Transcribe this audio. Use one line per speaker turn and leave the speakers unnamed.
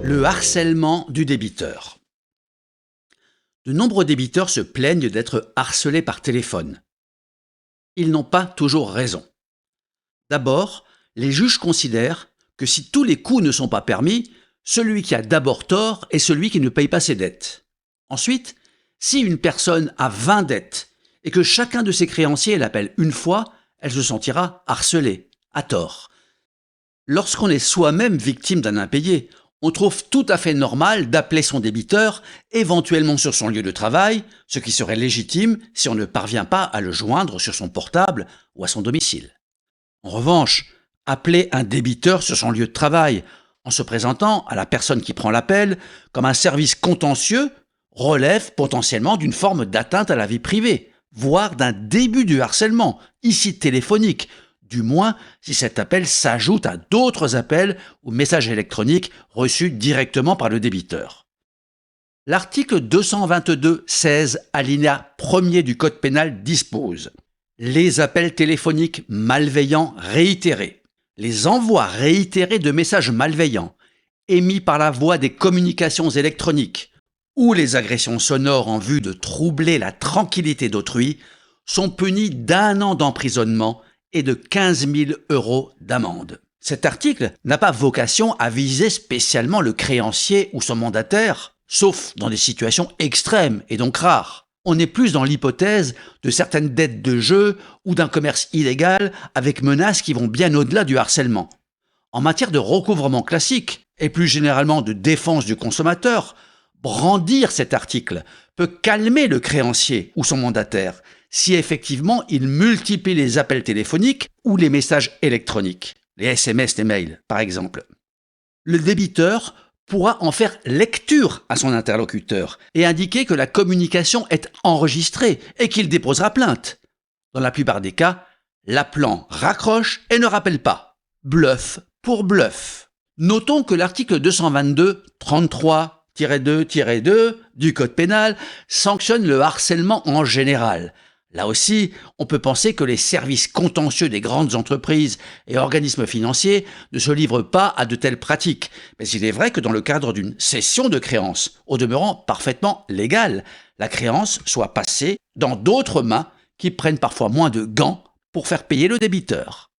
Le harcèlement du débiteur. De nombreux débiteurs se plaignent d'être harcelés par téléphone. Ils n'ont pas toujours raison. D'abord, les juges considèrent que si tous les coups ne sont pas permis, celui qui a d'abord tort est celui qui ne paye pas ses dettes. Ensuite, si une personne a 20 dettes et que chacun de ses créanciers l'appelle une fois, elle se sentira harcelée, à tort. Lorsqu'on est soi-même victime d'un impayé, on trouve tout à fait normal d'appeler son débiteur, éventuellement sur son lieu de travail, ce qui serait légitime si on ne parvient pas à le joindre sur son portable ou à son domicile. En revanche, appeler un débiteur sur son lieu de travail, en se présentant à la personne qui prend l'appel comme un service contentieux, relève potentiellement d'une forme d'atteinte à la vie privée, voire d'un début du harcèlement, ici téléphonique, du moins si cet appel s'ajoute à d'autres appels ou messages électroniques reçus directement par le débiteur. L'article 222-16 alinéa 1er du Code pénal dispose « Les appels téléphoniques malveillants réitérés, les envois réitérés de messages malveillants émis par la voie des communications électroniques ou les agressions sonores en vue de troubler la tranquillité d'autrui sont punis d'1 an d'emprisonnement et de 15 000 € d'amende. » Cet article n'a pas vocation à viser spécialement le créancier ou son mandataire, sauf dans des situations extrêmes et donc rares. On est plus dans l'hypothèse de certaines dettes de jeu ou d'un commerce illégal avec menaces qui vont bien au-delà du harcèlement. En matière de recouvrement classique, et plus généralement de défense du consommateur, brandir cet article peut calmer le créancier ou son mandataire si effectivement il multiplie les appels téléphoniques ou les messages électroniques, les SMS, les mails par exemple. Le débiteur pourra en faire lecture à son interlocuteur et indiquer que la communication est enregistrée et qu'il déposera plainte. Dans la plupart des cas, l'appelant raccroche et ne rappelle pas. Bluff pour bluff. Notons que l'article 222-33-2-2 du Code pénal sanctionne le harcèlement en général. Là aussi, on peut penser que les services contentieux des grandes entreprises et organismes financiers ne se livrent pas à de telles pratiques. Mais il est vrai que dans le cadre d'une cession de créance, au demeurant parfaitement légale, la créance soit passée dans d'autres mains qui prennent parfois moins de gants pour faire payer le débiteur.